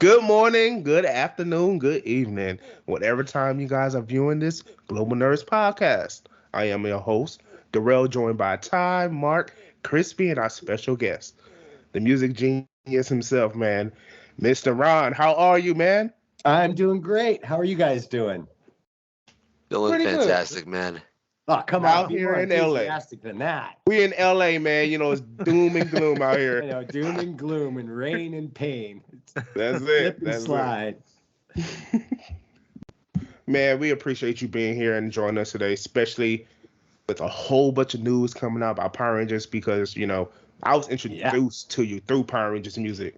Good morning, good afternoon, good evening, whatever time you guys are viewing this Global Nerds podcast. I am your host, Darrell, joined by Ty, Mark, Crispy, and our special guest, the music genius himself, man, Mr. Ron. How are you, man? I'm doing great. How are you guys doing? Feeling Pretty good. fantastic, man. Oh, come Out on. Be here more in LA. enthusiastic than that. We in LA, man. You know, it's doom and gloom out You here. know, doom and gloom and rain and pain. That's Slip it. and That's slide. it. Man, we appreciate you being here and joining us today, especially with a whole bunch of news coming out about Power Rangers because, I was introduced to you through Power Rangers music.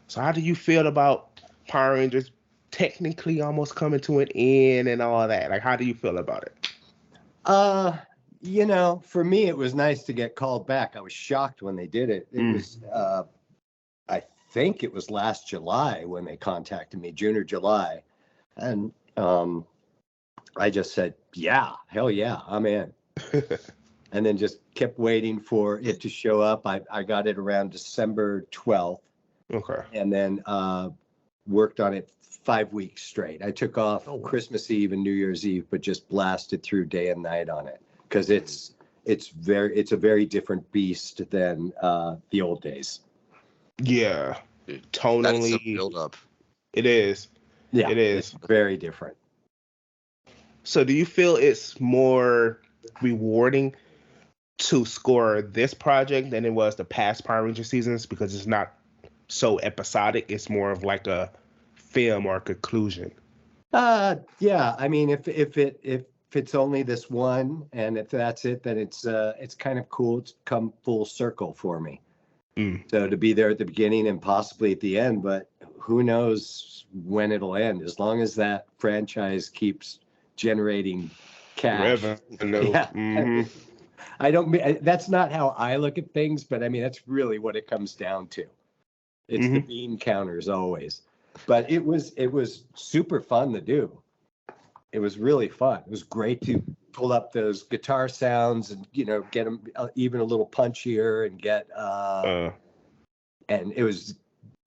So how do you feel about Power Rangers technically almost coming to an end and all that? Like, how do you feel about it? For me, it was nice to get called back. I was shocked when they did it. It was, I think it was last July when they contacted me, June or July. And I just said, yeah, hell yeah, I'm in. And then just kept waiting for it to show up. I got it around December 12th. Okay. And then worked on it 5 weeks straight. I took off Christmas Eve and New Year's Eve, but just blasted through day and night on it because it's a very different beast than the old days. Yeah. Tonally. That's a build up. It is. Yeah, it is. It's very different. So do you feel it's more rewarding to score this project than it was the past Power Ranger seasons because it's not so episodic? It's more of like a film or a conclusion. Yeah. I mean, if it's only this one and if that's it, then it's kind of cool. It's come full circle for me. So to be there at the beginning and possibly at the end, but who knows when it'll end? As long as that franchise keeps generating cash. Revenue. Yeah. Mm-hmm. That's not how I look at things, but I mean, that's really what it comes down to. It's the bean counters always. But it was super fun to do. It was really fun. It was great to pull up those guitar sounds and, get them even a little punchier and get, and it was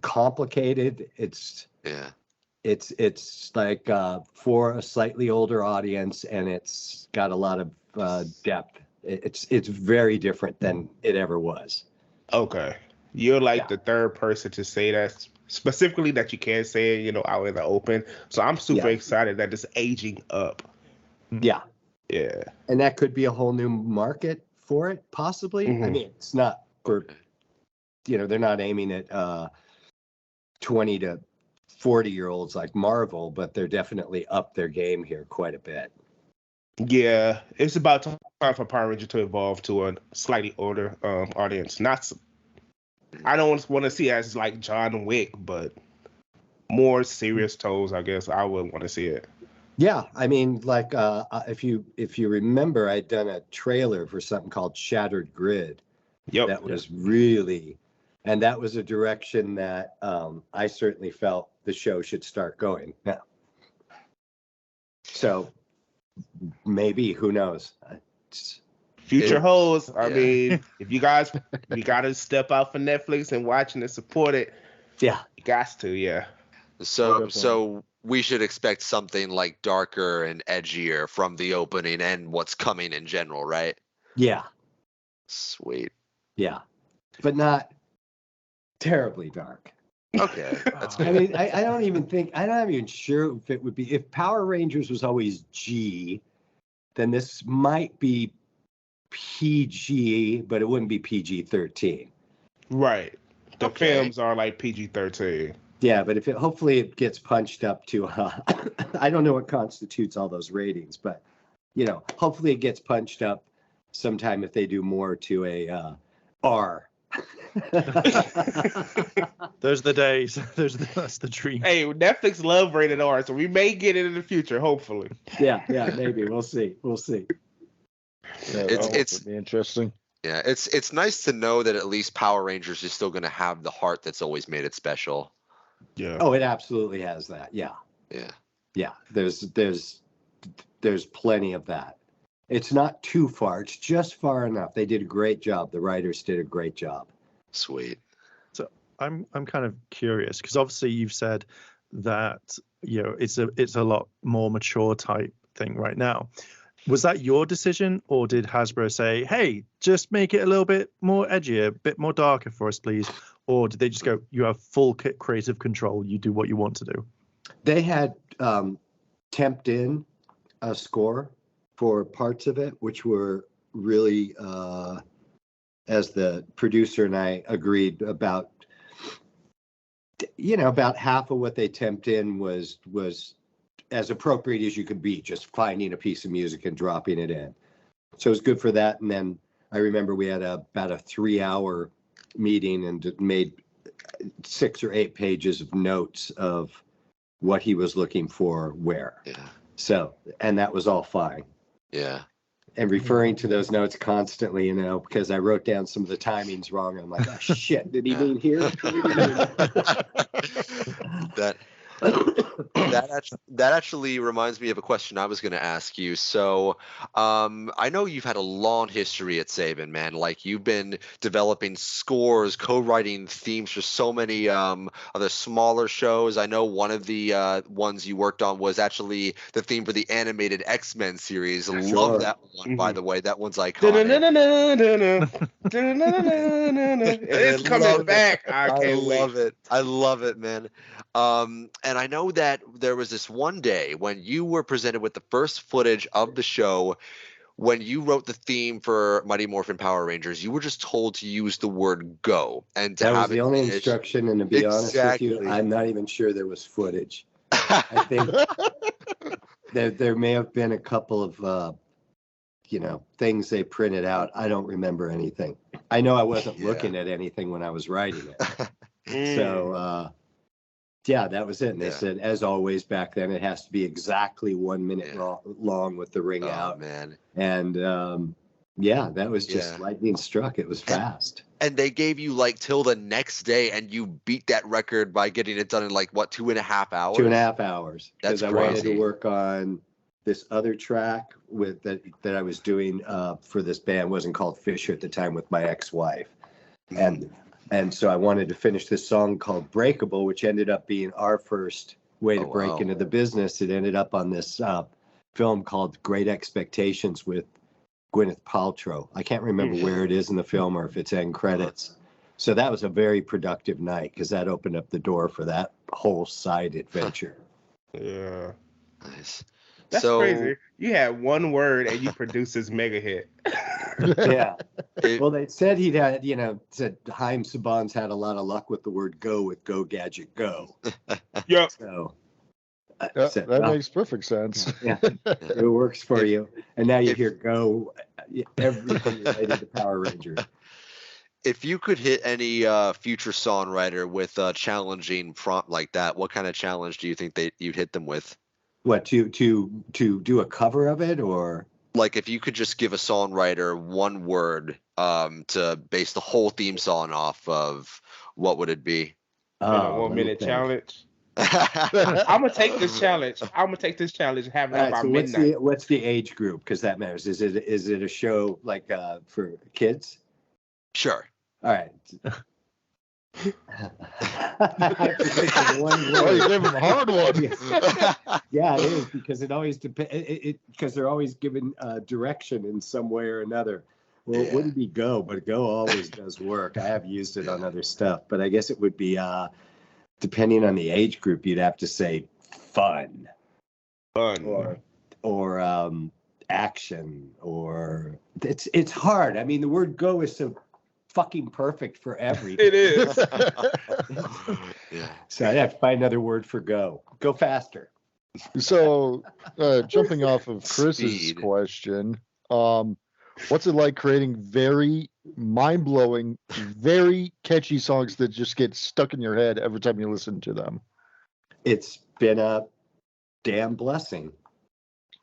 complicated. It's like for a slightly older audience, and it's got a lot of depth. It's very different than it ever was. Okay. You're like the third person to say that, specifically that you can't say it, out in the open. So I'm super excited that it's aging up. Yeah. Yeah. And that could be a whole new market for it, possibly. I mean, it's not for, they're not aiming at 20 to 40-year-olds like Marvel, but they're definitely up their game here quite a bit. Yeah. It's about time for Power Ranger to evolve to a slightly older audience. I don't want to see it as like John Wick, but more serious tones, I guess I would want to see it. Yeah, I mean, like if you remember, I'd done a trailer for something called Shattered Grid. Yep. That was really, and that was a direction that I certainly felt the show should start going. Yeah. So maybe, who knows? Future holds. I mean, if you got to step out for Netflix and watching and support it. Yeah. You got to, yeah. So we should expect something like darker and edgier from the opening and what's coming in general, right? Yeah. Sweet. Yeah. But not terribly dark. Okay. That's good. I mean, I'm not even sure if it would be, if Power Rangers was always G, then this might be PG, but it wouldn't be PG-13. Right. The films are like PG-13. Yeah, but hopefully it gets punched up to, I don't know what constitutes all those ratings, but, hopefully it gets punched up sometime if they do more to a R. Those are the days. That's the dream. Hey, Netflix love rated R, so we may get it in the future, hopefully. Yeah, maybe. We'll see. Yeah, it's be interesting. Yeah, it's nice to know that at least Power Rangers is still going to have the heart that's always made it special. Yeah. Oh, it absolutely has that. Yeah. Yeah. There's plenty of that. It's not too far. It's just far enough. They did a great job. The writers did a great job. Sweet. So I'm kind of curious because obviously you've said that it's a lot more mature type thing right now. Was that your decision, or did Hasbro say, "Hey, just make it a little bit more edgier, a bit more darker for us, please"? Or did they just go, "You have full creative control. You do what you want to do"? They had temped in a score for parts of it, which were really, as the producer and I agreed, about half of what they temped in was as appropriate as you could be, just finding a piece of music and dropping it in. So it was good for that. And then I remember we had about a 3-hour meeting and made 6 or 8 pages of notes of what he was looking for where. Yeah. So, and that was all fine. Yeah. And referring to those notes constantly, because I wrote down some of the timings wrong. And I'm like, oh shit, did he mean here? That actually reminds me of a question I was going to ask you. So I know you've had a long history at Saban, man. Like, you've been developing scores, co-writing themes for so many other smaller shows. I know one of the ones you worked on was actually the theme for the animated Xmen series. Sure. Love that one, by the way. That one's iconic. It's coming back. I can't wait. I love it, man. And I know that there was this one day when you were presented with the first footage of the show. When you wrote the theme for Mighty Morphin Power Rangers, you were just told to use the word "go" and to that have was the only instruction. And to be honest with you, I'm not even sure there was footage. I think there may have been a couple of things they printed out. I don't remember anything. I know I wasn't looking at anything when I was writing it. So yeah, that was it. And they said, as always back then, it has to be exactly 1 minute long with the ring out. Man. And that was just lightning struck. It was fast. And they gave you till the next day, and you beat that record by getting it done in 2.5 hours? 2.5 hours. That's crazy. I wanted to work on this other track with that I was doing for this band. It wasn't called Fisher at the time, with my ex-wife. And so I wanted to finish this song called Breakable, which ended up being our first way to break into the business. It ended up on this film called Great Expectations with Gwyneth Paltrow. I can't remember where it is in the film or if it's end credits. So that was a very productive night because that opened up the door for that whole side adventure. Yeah. Nice. That's crazy. You had one word and you produced this mega hit. Yeah. Well, they said said Haim Saban's had a lot of luck with the word "go" with "Go Gadget Go." Yeah. So that makes perfect sense. Yeah, it works for you. And now you hear "go" everything related to Power Rangers. If you could hit any future songwriter with a challenging prompt like that, what kind of challenge do you think you'd hit them with? What, to do a cover of it, or? If you could just give a songwriter one word to base the whole theme song off of, what would it be? 1 minute challenge. I'm gonna take this challenge. And have it by midnight. What's the age group? Because that matters. Is it a show for kids? Sure. All right. Oh, you gave him a hard one. Yeah, it is, because it always depends. Because they're always given direction in some way or another. Well, it wouldn't be "go," but "go" always does work. I have used it on other stuff, but I guess it would be depending on the age group. You'd have to say fun, or action, or it's hard. I mean, the word "go" is so fucking perfect for everything. It is. Yeah. So I'd have to find another word for "go." Go faster. So, jumping off of Chris's question, what's it like creating very mind-blowing, very catchy songs that just get stuck in your head every time you listen to them? It's been a damn blessing,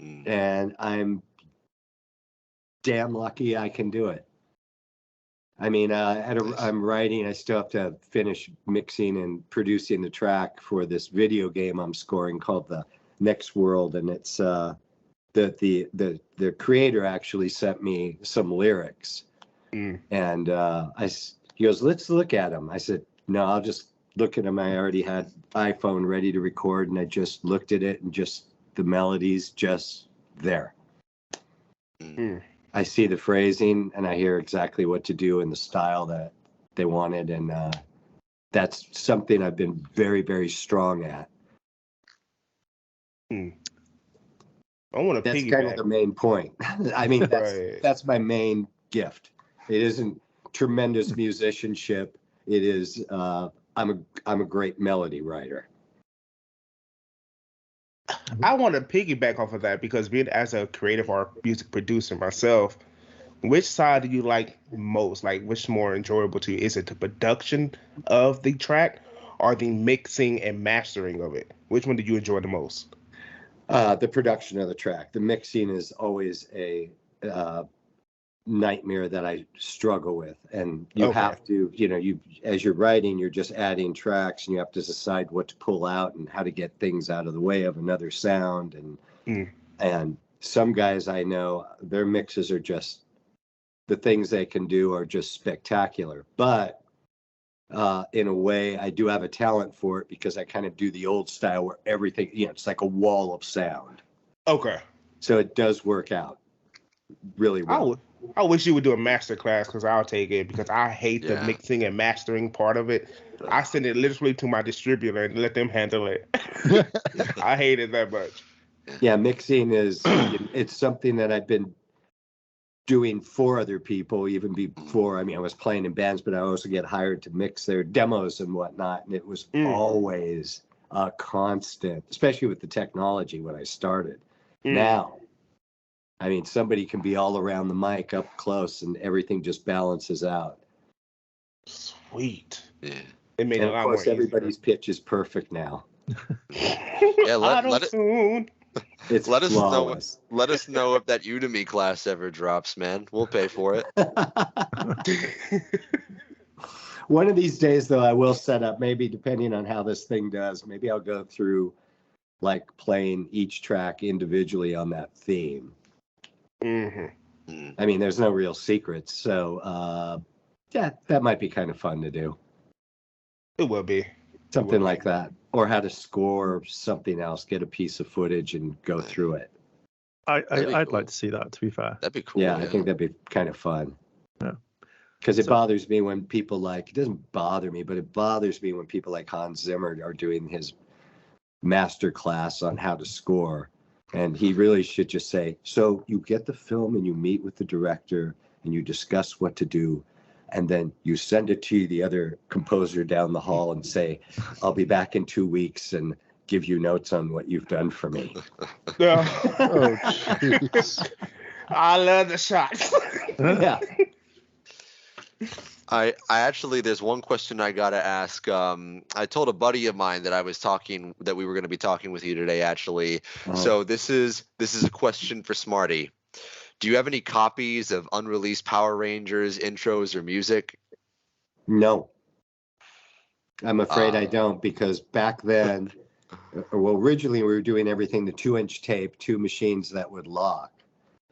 and I'm damn lucky I can do it. I mean, I'm writing. I still have to finish mixing and producing the track for this video game I'm scoring called The Next World, and it's the creator actually sent me some lyrics, and he goes, "Let's look at them." I said, No, I'll just look at them. I already had iPhone ready to record, and I just looked at it, and just the melodies just there. Mm. I see the phrasing, and I hear exactly what to do in the style that they wanted, and that's something I've been very, very strong at. I want to That's piggyback. kind of the main point. I mean, Right. that's my main gift. It isn't tremendous musicianship. It is I'm a great melody writer. I want to piggyback off of that because being as a creative or music producer myself, which side do you like most? Like, which more enjoyable to you? Is it the production of the track or the mixing and mastering of it? Which one do you enjoy the most? The production of the track. The mixing is always a nightmare that I struggle with. And you have to, as you're writing, you're just adding tracks, and you have to decide what to pull out and how to get things out of the way of another sound. And some guys I know, their mixes are just, the things they can do are just spectacular. But in a way, I do have a talent for it because I kind of do the old style where everything, it's like a wall of sound. Okay. So it does work out really well. I wish you would do a master class because I'll take it because I hate the mixing and mastering part of it. I send it literally to my distributor and let them handle it. I hate it that much. Yeah, mixing is, it's something that I've been doing for other people even before. I mean, I was playing in bands, but I also get hired to mix their demos and whatnot. And it was always a constant, especially with the technology when I started. Now, I mean, somebody can be all around the mic up close and everything just balances out. Sweet. Yeah. It made And it a lot of more course, easier. everybody's pitch is perfect now. Yeah, let it. It's Let flawless. us know if that Udemy class ever drops, man. We'll pay for it. One of these days, though, I will set up, maybe depending on how this thing does, maybe I'll go through like playing each track individually on that theme. I mean, there's no real secrets. So, yeah, that might be kind of fun to do. It will be. Something like that. Or how to score something else, get a piece of footage and go through it. I'd like to see that, to be fair. That'd be cool. Yeah, I think that'd be kind of fun. Yeah. Because it bothers me when people it doesn't bother me, but it bothers me when people like Hans Zimmer are doing his master class on how to score. And he really should just say, so you get the film and you meet with the director and you discuss what to do. And then you send it to the other composer down the hall and say, I'll be back in 2 weeks and give you notes on what you've done for me. Oh, jeez. I love the shots. Yeah. I actually, there's one question I gotta ask. I told a buddy of mine that we were going to be talking with you today, actually. So this is a question for Smarty. Do you have any copies of unreleased Power Rangers intros or music? No. I'm afraid I don't, because back then, originally we were doing everything the 2-inch tape, 2 machines that would lock.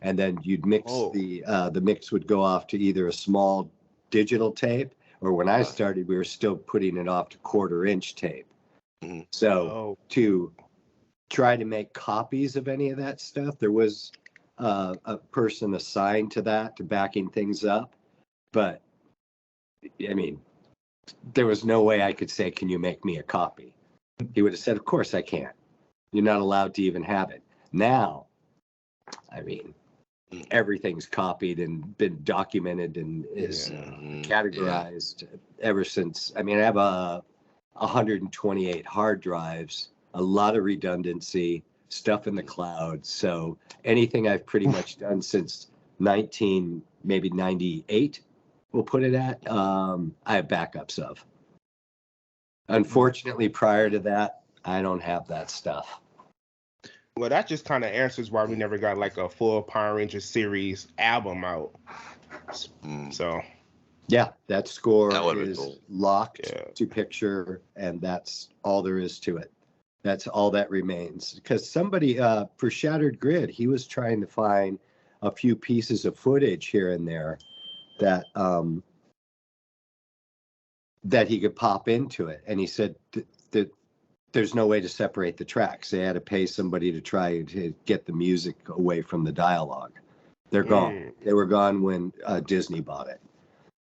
And then you'd mix the mix would go off to either a small digital tape, or when I started, we were still putting it off to 1/4-inch tape. So to try to make copies of any of that stuff, there was a person assigned to that, to backing things up. But I mean, there was no way I could say, can you make me a copy? He would have said, of course I can't. You're not allowed to even have it. Now, I mean, everything's copied and been documented and is categorized ever since. I mean, I have 128 hard drives, a lot of redundancy, stuff in the cloud. So anything I've pretty much done since 98, we'll put it at, I have backups of. Unfortunately, prior to that, I don't have that stuff. Well, that just kind of answers why we never got like a full Power Rangers series album out. So yeah, that score is cool. locked to picture, and that's all there is to it. That's all that remains. Because somebody for Shattered Grid, he was trying to find a few pieces of footage here and there that that he could pop into it. And he said that there's no way to separate the tracks. They had to pay somebody to try to get the music away from the dialogue. They're gone. They were gone when Disney bought it.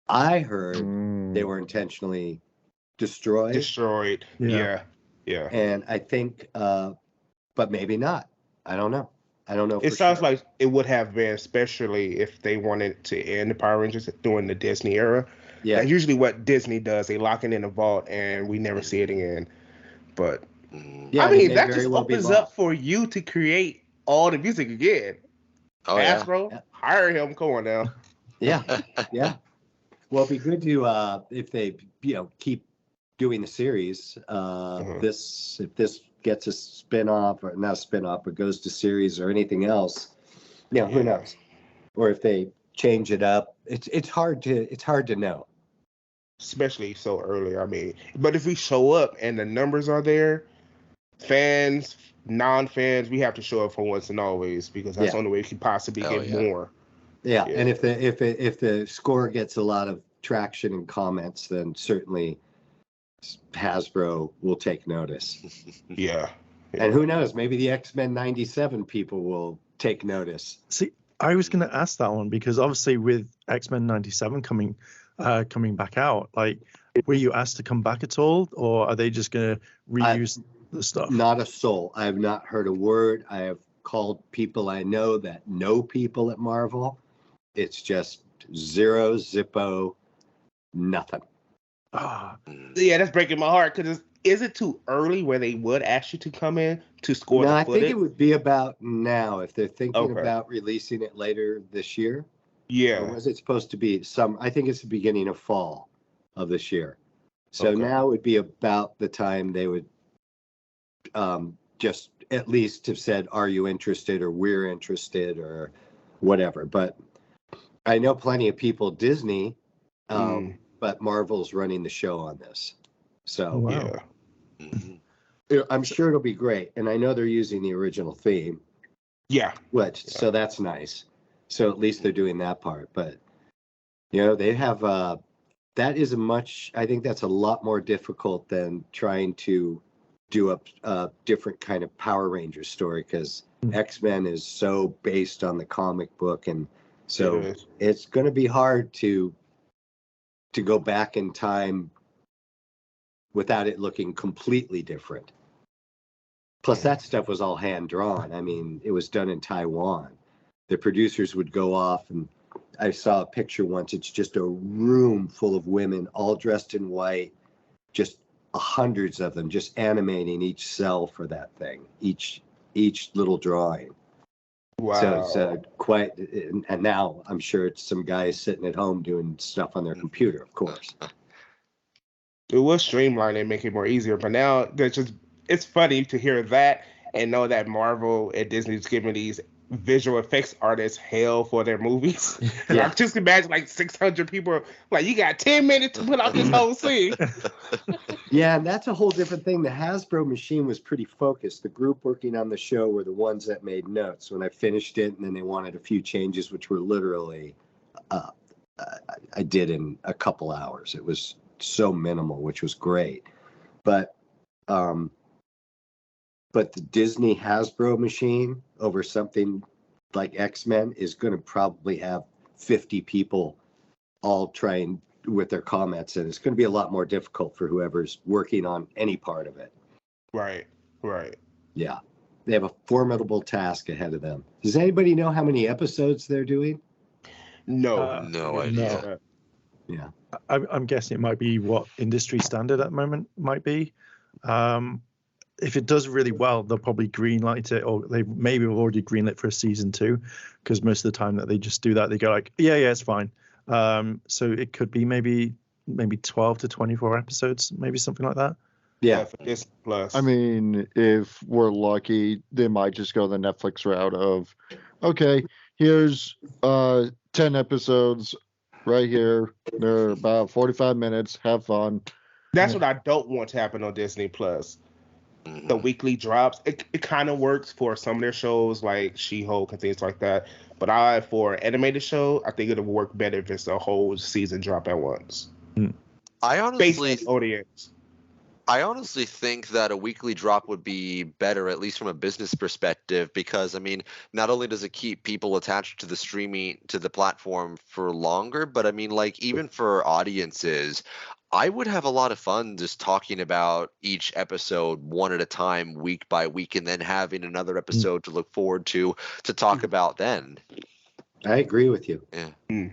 I heard they were intentionally destroyed. Yeah. And I think, but maybe not. I don't know. It sounds like it would have been, especially if they wanted to end the Power Rangers during the Disney era. Yeah. That's usually what Disney does. They lock it in a vault and we never see it again. But I mean, that just opens up for you to create all the music again. Oh, Hasbro, hire him. Come on now. Yeah. Well, it'd be good to if they keep doing the series. If this gets a spin-off, or not a spin-off, but goes to series or anything else, who knows? Or if they change it up, it's hard to know. Especially so early. I mean, but if we show up and the numbers are there, fans, non-fans, we have to show up for once and always, because that's the only way we can possibly get more. Yeah, and if the score gets a lot of traction and comments, then certainly Hasbro will take notice. Yeah. And who knows, maybe the Xmen 97 people will take notice. See, I was going to ask that one, because obviously with Xmen 97 coming back out, like, were you asked to come back at all, or are they just going to reuse the stuff? Not a soul. I have not heard a word. I have called people I know that know people at Marvel. It's just zero, zippo, nothing. Yeah, that's breaking my heart, because is it too early where they would ask you to come in to score the footage? I think it would be about now, if they're thinking about releasing it later this year. Yeah. Or was it supposed to be I think it's the beginning of fall of this year. So now would be about the time they would just at least have said, are you interested, or we're interested, or whatever. But I know plenty of people at Disney, but Marvel's running the show on this. So I'm sure it'll be great. And I know they're using the original theme. Yeah. So that's nice. So at least they're doing that part. But, they have, that is I think that's a lot more difficult than trying to do a different kind of Power Rangers story, because X-Men is so based on the comic book. And so it's going to be hard to go back in time without it looking completely different. Plus, that stuff was all hand drawn. I mean, it was done in Taiwan. The producers would go off, and I saw a picture once. It's just a room full of women, all dressed in white, just hundreds of them, just animating each cell for that thing, each little drawing. Wow. So quite, and now I'm sure it's some guys sitting at home doing stuff on their computer, of course. It was streamlined and make it more easier, but now it's funny to hear that and know that Marvel and Disney's giving these visual effects artists hell for their movies. Yeah. Just imagine like 600 people, like, you got 10 minutes to put out this whole scene. Yeah, and that's a whole different thing. The Hasbro machine was pretty focused. The group working on the show were the ones that made notes when I finished it, and then they wanted a few changes, which were literally I did in a couple hours. It was so minimal, which was great. But the Disney Hasbro machine over something like X-Men is going to probably have 50 people all trying with their comments, and it's going to be a lot more difficult for whoever's working on any part of it. Right. Yeah. They have a formidable task ahead of them. Does anybody know how many episodes they're doing? No. No idea. Yeah. I'm guessing it might be what industry standard at the moment might be. If it does really well, they'll probably greenlight it, or they maybe have already greenlit for a season 2, because most of the time that they just do that, they go like, yeah, it's fine. So it could be maybe 12 to 24 episodes, maybe something like that. Yeah. It's plus. I mean, if we're lucky, they might just go the Netflix route of, okay, here's 10 episodes right here. They're about 45 minutes. Have fun. That's what I don't want to happen on Disney Plus. The weekly drops, it kind of works for some of their shows like She-Hulk and things like that. But for an animated show, I think it'll work better if it's a whole season drop at once. I based honestly on audience. I honestly think that a weekly drop would be better, at least from a business perspective, because I mean, not only does it keep people attached to the platform for longer, but I mean, like even for audiences, I would have a lot of fun just talking about each episode one at a time, week by week, and then having another episode to look forward to talk about then. I agree with you. Yeah.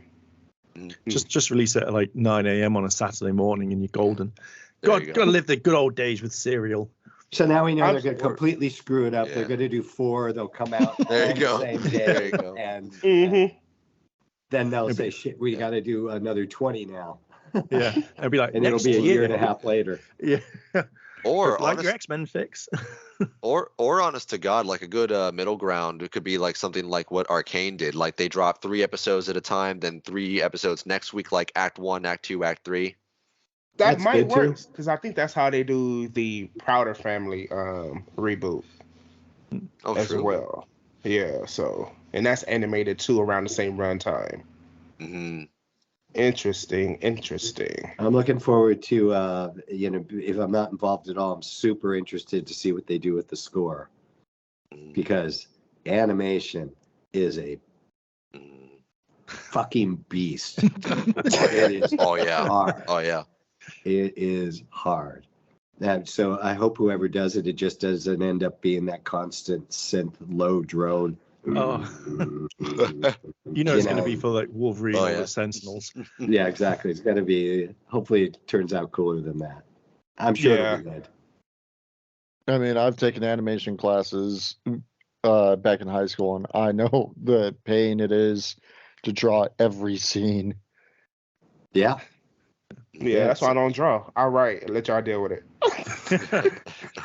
Just release it at like 9 a.m. on a Saturday morning and you're golden. There you Gotta live the good old days with cereal. So now we know they're Absolutely. going to completely screw it up. Yeah. They're going to do 4. They'll come out There you on go. the same day. There you go. And Mm-hmm. then they'll say, shit, we got to do another 20 now. Yeah, it'll be like, And it'll next be a year year. and a half later. Yeah, Or like honest, your X-Men fix. or honest to God, like a good middle ground. It could be like something like what Arcane did. Like they drop 3 episodes at a time, then 3 episodes next week, like Act 1, Act 2, Act 3. That That's might good, too. work because I think that's how they do the Prouder Family reboot Oh, as true. well. Yeah, so and that's animated too around the same runtime. Hmm. Interesting. I'm looking forward to, if I'm not involved at all, I'm super interested to see what they do with the score. Because animation is a fucking beast. It is Oh yeah. hard. Oh yeah. It is hard. And so I hope whoever does it, it just doesn't end up being that constant synth low drone. Oh. You know it's going to be for like Wolverine or the Sentinels. Yeah, exactly. It's got to be. Hopefully, it turns out cooler than that. I'm sure it'll be good. I mean, I've taken animation classes back in high school, and I know the pain it is to draw every scene. Yeah. Yeah, that's why I don't draw. I write. Let y'all deal with it.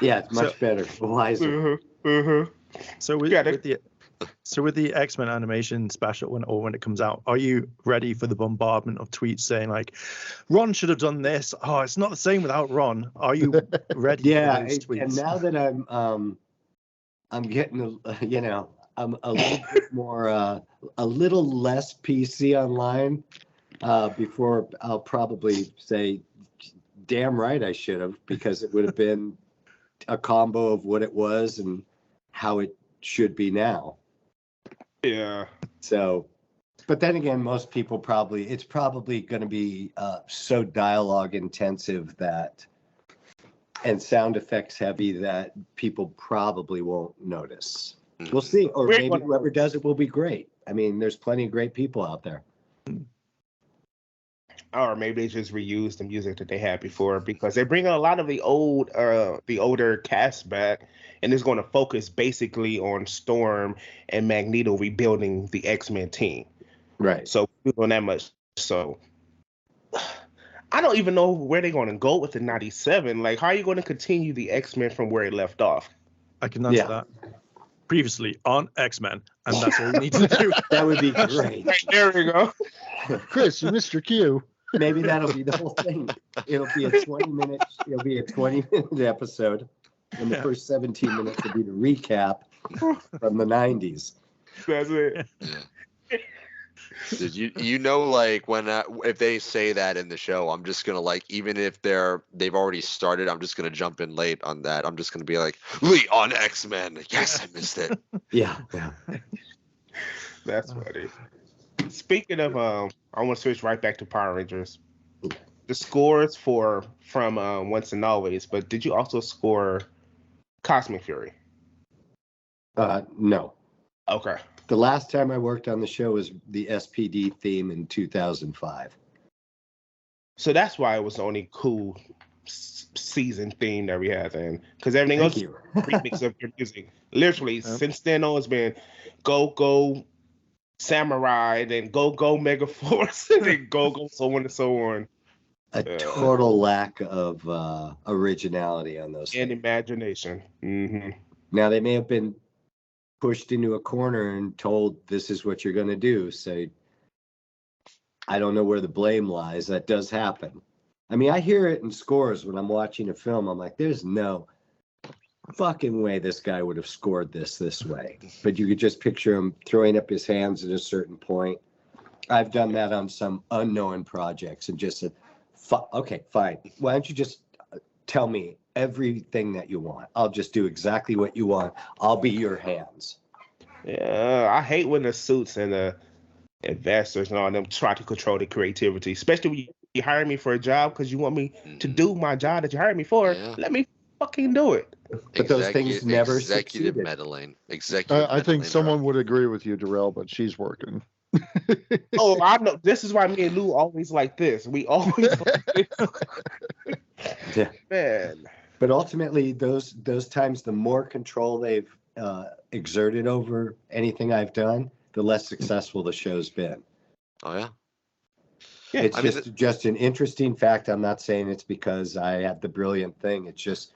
Yeah, it's much better. Wiser. So with the X-Men animation special when it comes out, are you ready for the bombardment of tweets saying like, Ron should have done this? Oh, it's not the same without Ron. Are you ready? Yeah, for those tweets? and now that I'm getting, I'm a little bit more, a little less PC online. Before I'll probably say, damn right I should have, because it would have been a combo of what it was and how it should be now. Yeah. So, but then again, most people it's probably going to be so dialogue intensive and sound effects heavy that people probably won't notice. We'll see. Or maybe whoever does it will be great. I mean, there's plenty of great people out there. Or maybe they just reuse the music that they had before, because they're bringing a lot of the older cast back, and it's going to focus basically on Storm and Magneto rebuilding the X-Men team. Right. So doing that much. So I don't even know where they're going to go with the 97. Like, how are you going to continue the X-Men from where it left off? I can answer that. Previously on X-Men, and that's all you need to do. That would be great. Right, there we go. Chris, you missed your cue. Maybe that'll be the whole thing. It'll be a 20-minute episode, and the first 17 minutes will be the recap from the 90s. That's it. Dude, like when if they say that in the show, I'm just gonna like, even if they've already started, I'm just gonna jump in late on that. I'm just gonna be like, Lee on X-Men. Yes, I missed it. Yeah. That's funny. Speaking of, I want to switch right back to Power Rangers. The scores from Once and Always, but did you also score Cosmic Fury? No. Okay. The last time I worked on the show was the SPD theme in 2005. So that's why it was the only cool season theme that we had then, because everything else you. remix of your music. Literally, since then on, it's been Go Samurai, then Go Megaforce, and then Go so on and so on. A total lack of originality on those And things. imagination. Mm-hmm. Now, they may have been pushed into a corner and told this is what you're going to do. So I don't know where the blame lies. That does happen. I mean, I hear it in scores when I'm watching a film. I'm like, there's no fucking way this guy would have scored this way. But you could just picture him throwing up his hands at a certain point. I've done that on some unknown projects and just said, Okay, fine. Why don't you just tell me everything that you want? I'll just do exactly what you want. I'll be your hands. Yeah, I hate when the suits and the investors and all them try to control the creativity, especially when you hire me for a job because you want me to do my job that you hired me for. Yeah. Let me fucking do it. But those things never executive succeeded. meddling. Executive I think meddling, someone bro. would agree with you, Darrell, but she's working. Oh, I know. This is why me and Lou always like this. We always like this. Yeah. Man. But ultimately, those times, the more control they've exerted over anything I've done, the less successful the show's been. Oh yeah. Yeah, It's I mean, just an interesting fact. I'm not saying it's because I have the brilliant thing. It's just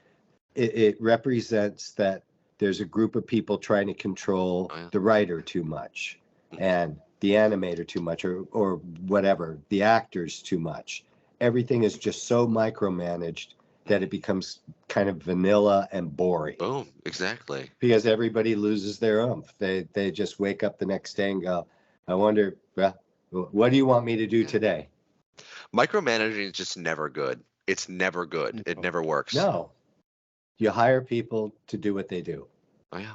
it represents that there's a group of people trying to control the writer too much and the animator too much or whatever, the actors too much. Everything is just so micromanaged that it becomes kind of vanilla and boring. boom, exactly. Because everybody loses their oomph. They just wake up the next day and go, I wonder, well, what do you want me to do today? Micromanaging is just never good. It's never good. It never works. No. You hire people to do what they do. Oh yeah.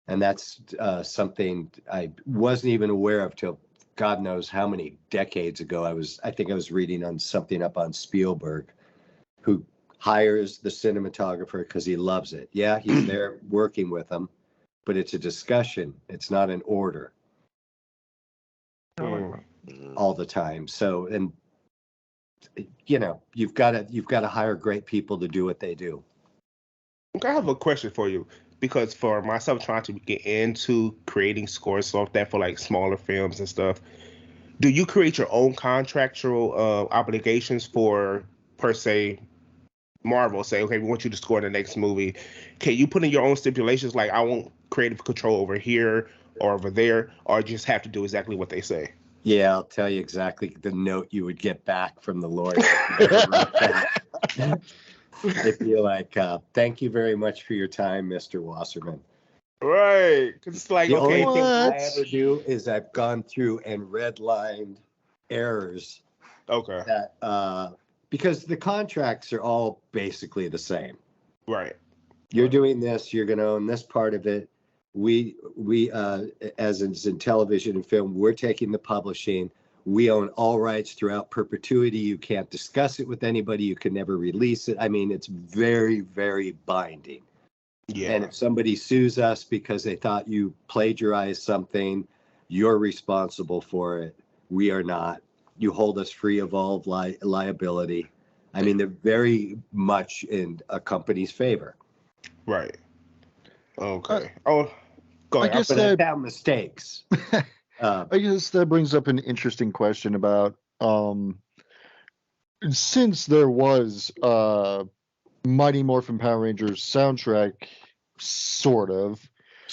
And that's something I wasn't even aware of till God knows how many decades ago. I think I was reading on something up on Spielberg, who hires the cinematographer because he loves it. Yeah, he's there working with them, but it's a discussion. It's not an order all the time. So, and you've got to hire great people to do what they do. Okay, I have a question for you because for myself trying to get into creating scores like that for like smaller films and stuff, do you create your own contractual obligations for per se Marvel? Say, okay, we want you to score the next movie. Can you put in your own stipulations like I want creative control over here or over there, or you just have to do exactly what they say? Yeah, I'll tell you exactly the note you would get back from the lawyer. If you're like, thank you very much for your time, Mr. Wasserman. Right. Because it's like, The okay, only thing I ever do is I've gone through and redlined errors. Okay. That, because the contracts are all basically the same. Right. You're doing this, you're going to own this part of it. We as in television and film, we're taking the publishing. We own all rights throughout perpetuity. You can't discuss it with anybody. You can never release it. I mean, it's very, very binding. Yeah. And if somebody sues us because they thought you plagiarized something, you're responsible for it. We are not. You hold us free of all liability. I mean, they're very much in a company's favor. Right. Okay. Go ahead. I guess But without mistakes. I guess that brings up an interesting question about since there was Mighty Morphin Power Rangers soundtrack sort of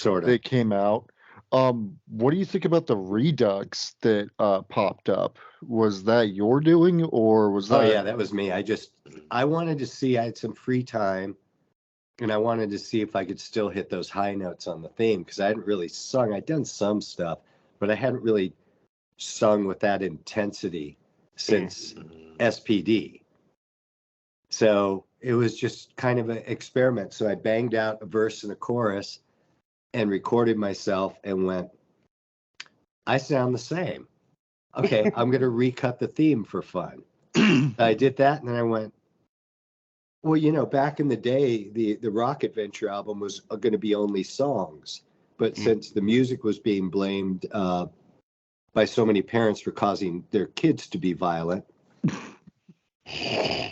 that came out. What do you think about the Redux that popped up? Was that your doing or was that? Oh yeah, that was me. I wanted to see, I had some free time and I wanted to see if I could still hit those high notes on the theme because I hadn't really sung. I'd done some stuff, but I hadn't really sung with that intensity since SPD. So it was just kind of an experiment. So I banged out a verse and a chorus and recorded myself and went, I sound the same. Okay, I'm going to recut the theme for fun. I did that and then I went, well, back in the day, the Rock Adventure album was going to be only songs. But since the music was being blamed by so many parents for causing their kids to be violent,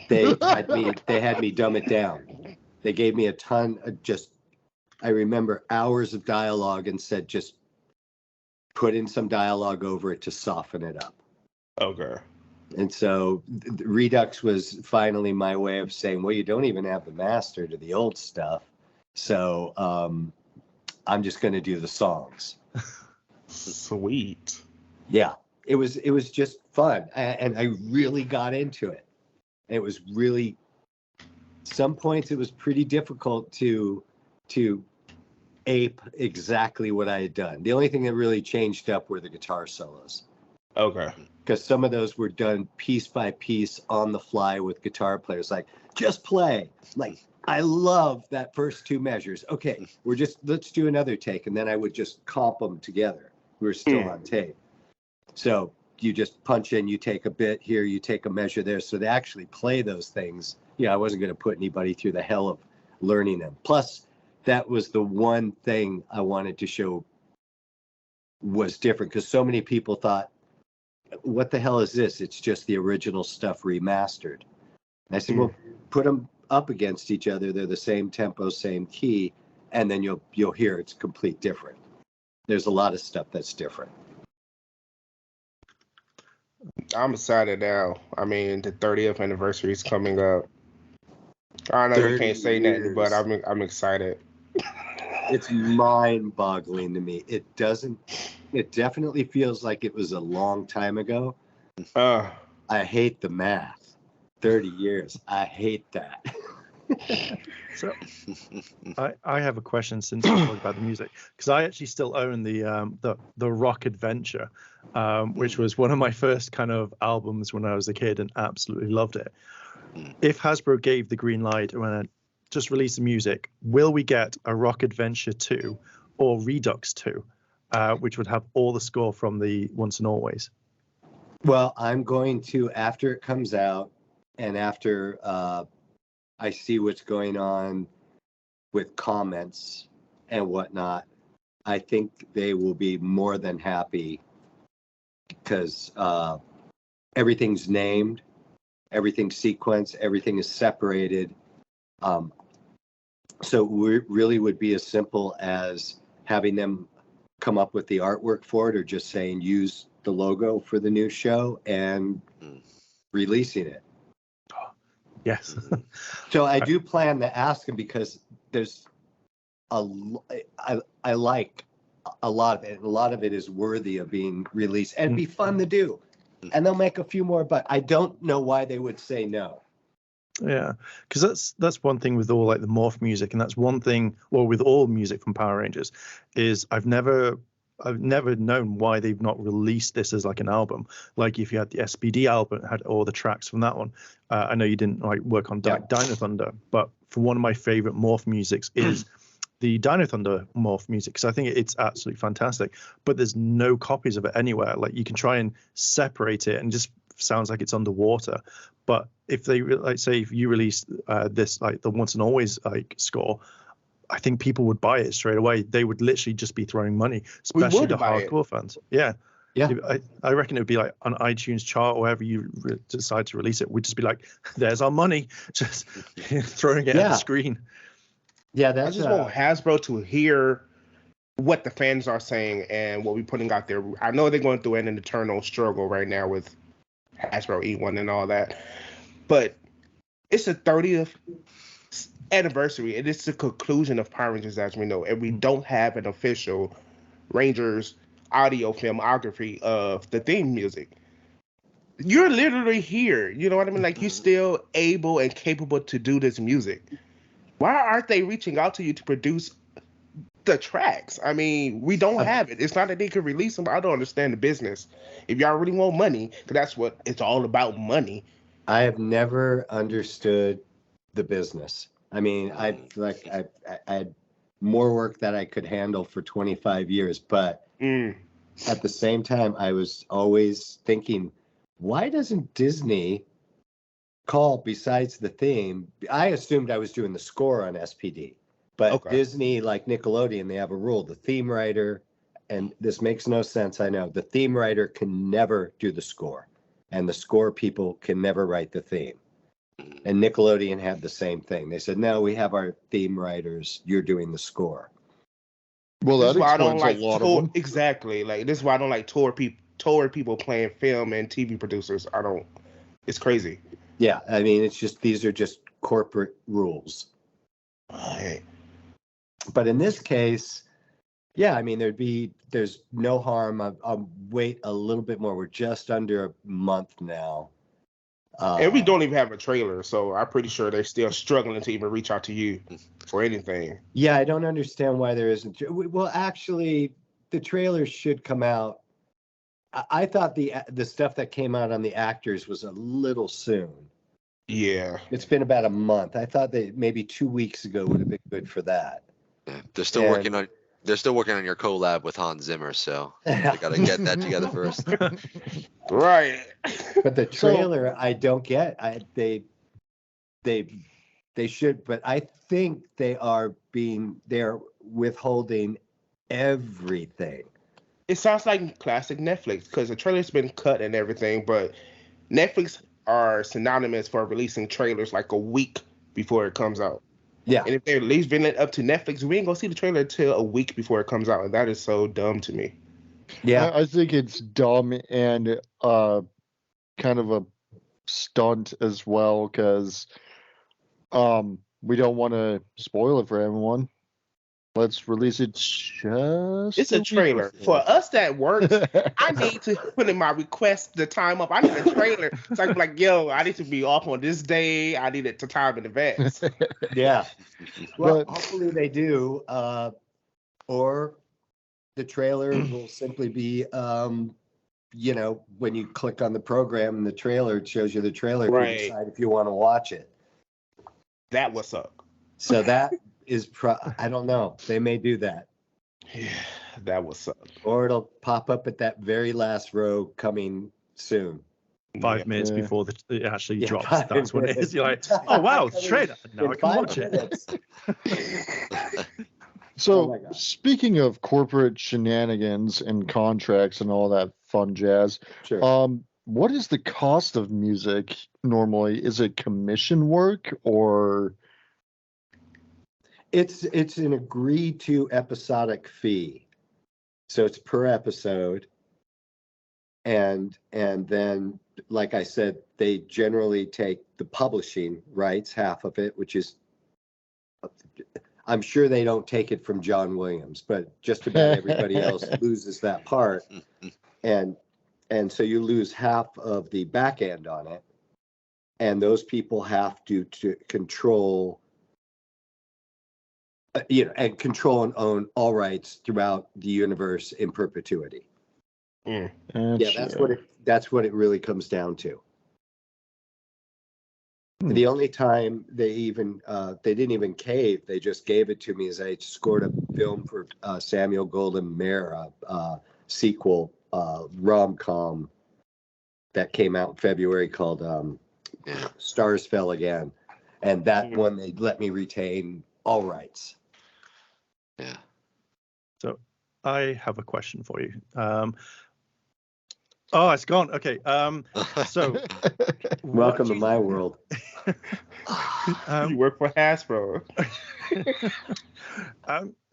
they had me dumb it down. They gave me a ton of I remember hours of dialogue and said, just put in some dialogue over it to soften it up. Okay. And so Redux was finally my way of saying, well, you don't even have the master to the old stuff. So I'm just going to do the songs. Sweet. Yeah, it was just fun. And I really got into it. It was really, some points it was pretty difficult to ape exactly what I had done. The only thing that really changed up were the guitar solos. Okay. Because some of those were done piece by piece on the fly with guitar players. Like, just play. Like, I love that first 2 measures. Okay, let's do another take. And then I would just comp them together. We were still on tape. So you just punch in, you take a bit here, you take a measure there. So they actually play those things. I wasn't going to put anybody through the hell of learning them. Plus, that was the one thing I wanted to show was different, because so many people thought, what the hell is this? It's just the original stuff remastered. And I said, well, put them up against each other. They're the same tempo, same key, and then you'll hear it's complete different. There's a lot of stuff that's different. I'm excited now. I mean, the 30th anniversary is coming up. I know we can't say nothing, but I'm excited. It's mind-boggling to me. It definitely feels like it was a long time ago. I hate the math. 30 years. I hate that. So I have a question since we talked about the music, because I actually still own the Rock Adventure, which was one of my first kind of albums when I was a kid and absolutely loved it. If Hasbro gave the green light and just release the music, will we get a Rock Adventure 2 or Redux 2, which would have all the score from the Once and Always? Well, I'm going to, after it comes out and after I see what's going on with comments and whatnot, I think they will be more than happy, because everything's named, everything's sequenced, everything is separated. So it really would be as simple as having them come up with the artwork for it, or just saying use the logo for the new show and releasing it. Yes. So I do plan to ask him, because there's I like a lot of it. A lot of it is worthy of being released and be fun to do. And they'll make a few more, but I don't know why they would say no. Yeah, because that's one thing with all like the morph music, and that's one thing, well, with all music from Power Rangers, is I've never known why they've not released this as like an album. Like if you had the SPD album, it had all the tracks from that one. I know you didn't like work on Dino Thunder, but for one of my favorite morph musics is the Dino Thunder morph music, because I think it's absolutely fantastic. But there's no copies of it anywhere. Like you can try and separate it, and it just sounds like it's underwater. But if they like say if you release this like the Once and Always like score, I think people would buy it straight away. They would literally just be throwing money, especially the hardcore fans. Yeah. I reckon it would be like on iTunes chart or wherever you decide to release it. We'd just be like, "There's our money," just throwing it at the screen. Yeah, I just want Hasbro to hear what the fans are saying and what we're putting out there. I know they're going through an internal struggle right now with Hasbro E1 and all that, but it's the 30th anniversary, and it's the conclusion of Power Rangers as we know, and we don't have an official Rangers audio filmography of the theme music. You're literally here, you know what I mean? Like, you're still able and capable to do this music. Why aren't they reaching out to you to produce the tracks? I mean, we don't have it. It's not that they could release them. I don't understand the business. If y'all really want money, because that's what it's all about, money. I have never understood the business. I mean, I had more work that I could handle for 25 years, but at the same time, I was always thinking, why doesn't Disney call, besides the theme? I assumed I was doing the score on SPD, but Disney, like Nickelodeon, they have a rule. The theme writer, and this makes no sense, I know, the theme writer can never do the score, and the score people can never write the theme. And Nickelodeon had the same thing. They said, no, we have our theme writers. You're doing the score. Well, that explains I don't like a lot of them. Exactly. Like, this is why I don't like tour people playing film and TV producers. It's crazy. Yeah, I mean, it's just, these are just corporate rules. Right. But in this case, yeah, I mean, there's no harm. I'll wait a little bit more. We're just under a month now. And we don't even have a trailer, so I'm pretty sure they're still struggling to even reach out to you for anything. Yeah, I don't understand why there isn't. Well, actually, the trailer should come out I thought the stuff that came out on the actors was a little soon. Yeah. It's been about a month. I thought that maybe 2 weeks ago would have been good for that. Yeah, they're still working on your collab with Hans Zimmer, so they got to get that together first. Right. But the trailer, I don't get. They should, but I think they're withholding everything. It sounds like classic Netflix because the trailer's been cut and everything, but Netflix are synonymous for releasing trailers like a week before it comes out. Yeah. And if they're leaving it up to Netflix, we ain't gonna see the trailer until a week before it comes out, and that is so dumb to me. Yeah. I think it's dumb and kind of a stunt as well because we don't want to spoil it for everyone. Let's release it just. It's a trailer. For us that works, I need to put in my request the time up. I need a trailer. So I can be like, yo, I need to be off on this day. I need it to time in advance. Yeah. Well, But- hopefully they do. Or the trailer will simply be, when you click on the program and the trailer, it shows you the trailer. Right. You decide if you want to watch it. That would suck. So that is, I don't know. They may do that. Yeah, that would suck. Or it'll pop up at that very last row coming soon. 5 Yeah. minutes Yeah. before it actually Yeah, drops. 5 That's when it minutes. is. You're like, oh wow, it's a trailer. Now In I can 5 watch it. minutes. So, Oh my God. speaking of corporate shenanigans and contracts and all that fun jazz, Sure. what is the cost of music normally? Is it commission work or? It's an agreed to episodic fee. So it's per episode. And then, like I said, they generally take the publishing rights, half of it, which is, I'm sure they don't take it from John Williams, but just about everybody else loses that part. And so you lose half of the back end on it. And those people have to control, and control and own all rights throughout the universe in perpetuity. Mm. Yeah, that's what it really comes down to. The only time they didn't even cave, they just gave it to me as I scored a film for Samuel Golden Mare, sequel rom-com that came out in February called Stars Fell Again. And that one, they let me retain all rights. Yeah. So I have a question for you. Oh, it's gone. Okay. So Welcome to my world. You work for Hasbro.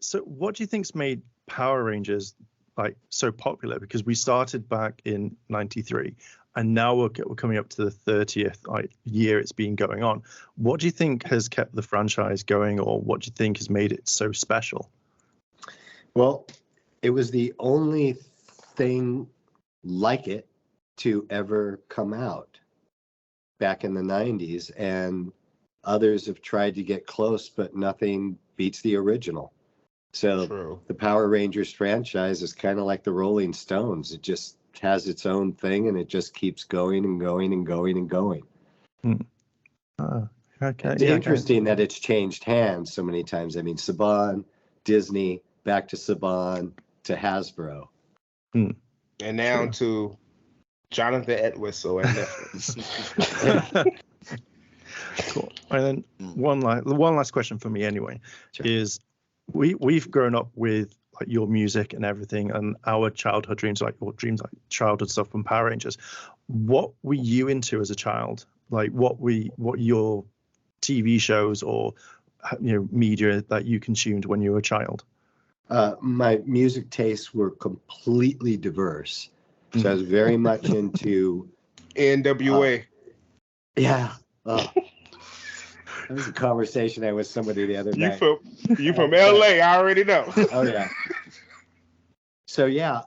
So what do you think's made Power Rangers like so popular? Because we started back in '93, and now we're coming up to the 30th year it's been going on. What do you think has kept the franchise going, or what do you think has made it so special? Well, it was the only thing like it to ever come out back in the 90s, and others have tried to get close, but nothing beats the original. So True. the Power Rangers franchise is kind of like the Rolling Stones. It just has its own thing, and it just keeps going and going and going and going. Okay. It's interesting that it's changed hands so many times. I mean, Saban, Disney, back to Saban, to Hasbro. And now to Jonathan Entwistle and Netflix. Cool. And then one last question for me anyway is we've grown up with like your music and everything, and our childhood dreams, like childhood stuff from Power Rangers. What were you into as a child? Like what your TV shows or media that you consumed when you were a child? My music tastes were completely diverse. So I was very much into NWA. yeah. That was a conversation I had with somebody the other night. You from LA? I already know. Oh yeah. So yeah,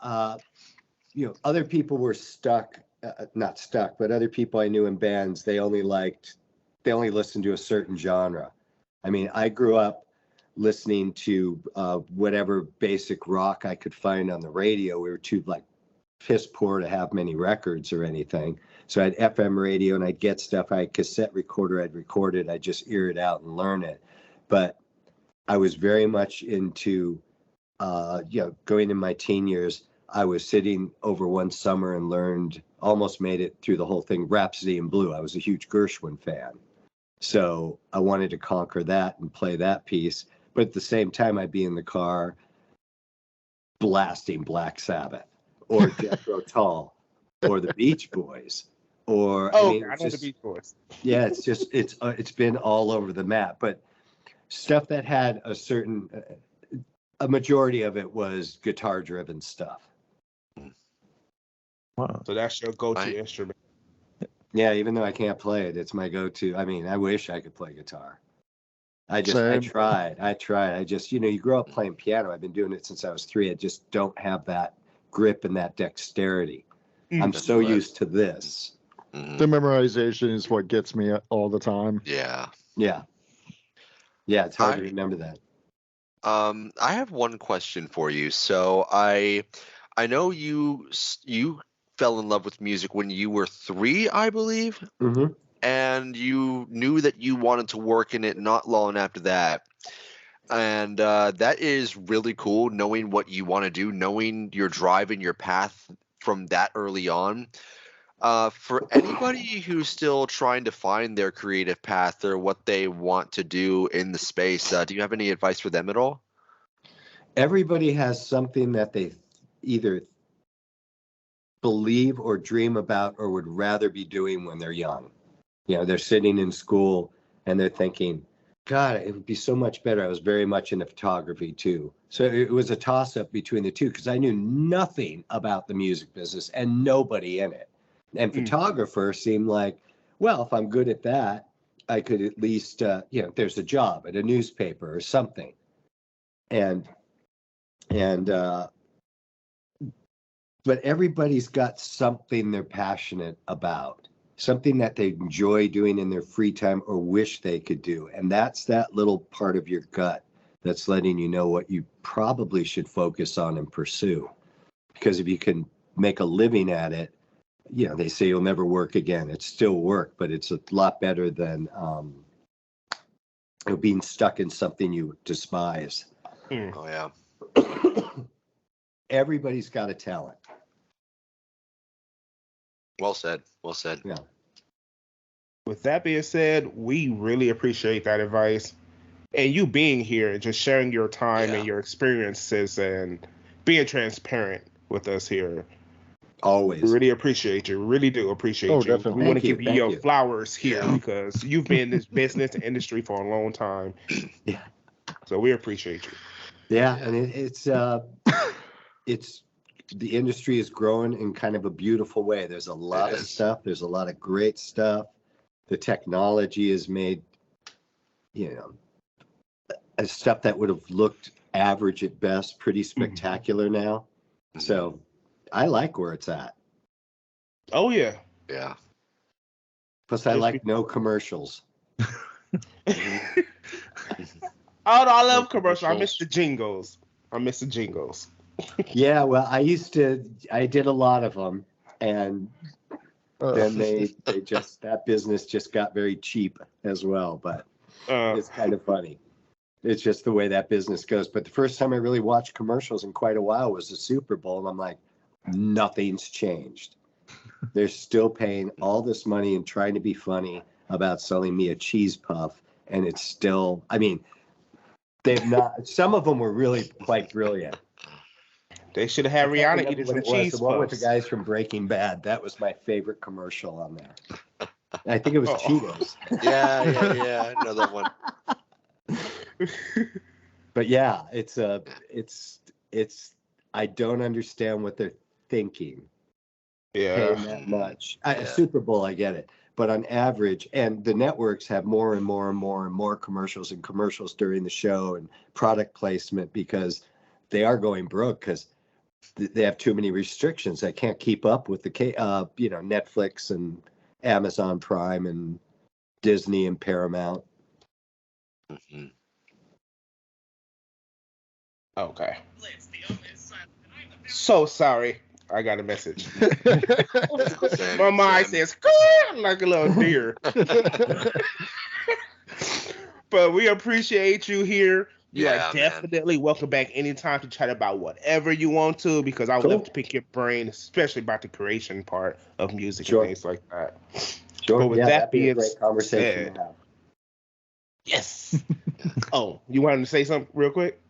other people were not stuck, but other people I knew in bands, they only listened to a certain genre. I mean, I grew up listening to whatever basic rock I could find on the radio. We were too piss poor to have many records or anything. So I had FM radio and I'd get stuff. I had cassette recorder. I'd record it. I'd just ear it out and learn it. But I was very much into, going in my teen years. I was sitting over one summer and learned, almost made it through the whole thing, Rhapsody in Blue. I was a huge Gershwin fan. So I wanted to conquer that and play that piece. But at the same time, I'd be in the car blasting Black Sabbath or Jethro Tull or the Beach Boys. Or I know the Beach Boys. Yeah, it's been all over the map. But stuff that had a majority of it was guitar-driven stuff. Wow. So that's your go-to instrument. Yeah, even though I can't play it, it's my go-to. I mean, I wish I could play guitar. I tried. I just, you grow up playing piano. I've been doing it since I was 3. I just don't have that grip and that dexterity. I'm so used to this. The memorization is what gets me all the time. Yeah. Yeah. Yeah, it's hard to remember that. I have one question for you. So I know you fell in love with music when you were 3, I believe. Mm-hmm. And you knew that you wanted to work in it not long after that. And that is really cool, knowing what you want to do, knowing your drive and your path from that early on. For anybody who's still trying to find their creative path or what they want to do in the space, do you have any advice for them at all? Everybody has something that they either believe or dream about or would rather be doing when they're young. They're sitting in school and they're thinking, God, it would be so much better. I was very much into photography too. So it was a toss-up between the two because I knew nothing about the music business and nobody in it. And photographer seemed like, well, if I'm good at that, I could at least, there's a job at a newspaper or something. But everybody's got something they're passionate about, something that they enjoy doing in their free time or wish they could do. And that's that little part of your gut that's letting you know what you probably should focus on and pursue. Because if you can make a living at it, they say you'll never work again. It's still work, but it's a lot better than being stuck in something you despise. Oh, yeah. Everybody's got a talent. Well said. Well said. Yeah. With that being said, we really appreciate that advice. And you being here and just sharing your time and your experiences and being transparent with us here. Always. We really appreciate you. We really do appreciate you. Definitely. We want to give you your flowers here because you've been in this business and industry for a long time. Yeah. So we appreciate you. Yeah, and it's the industry is growing in kind of a beautiful way. There's a lot of stuff. There's a lot of great stuff. The technology has made, stuff that would have looked average at best pretty spectacular now. So I like where it's at. Oh, yeah. Yeah. Plus, I like no commercials. Oh, no, I love commercials. I miss the jingles. Yeah, well, I did a lot of them, and then that business just got very cheap as well, but it's kind of funny. It's just the way that business goes. But the first time I really watched commercials in quite a while was the Super Bowl, and I'm like, nothing's changed. They're still paying all this money and trying to be funny about selling me a cheese puff, and it's still, they've not, some of them were really quite brilliant. They should have had Rihanna eating some cheese puffs. The one with the guys from Breaking Bad, that was my favorite commercial on there. I think it was Cheetos. Yeah, I know that one. But yeah, it's I don't understand what they're thinking. Yeah. Paying that much. Super Bowl, I get it. But on average, and the networks have more and more and more and more commercials during the show and product placement because they are going broke because they have too many restrictions. They can't keep up with the Netflix and Amazon Prime and Disney and Paramount. Mm-hmm. Okay. So sorry. I got a message. Same, My mind same. says, like a little deer. But we appreciate you here. You Yeah, are man. definitely welcome back anytime to chat about whatever you want to, because I would Cool. love to pick your brain, especially about the creation part of music Sure. and things like that. Sure. But with Yeah, that that'd be a being great conversation said, to have. yes. Oh, you wanted to say something real quick?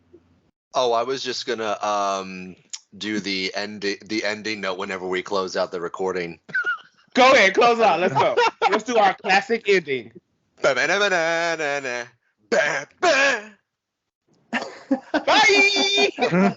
Oh, I was just gonna do the ending note whenever we close out the recording. Go ahead, close out. Let's go. Let's do our classic ending. Bye. Bye.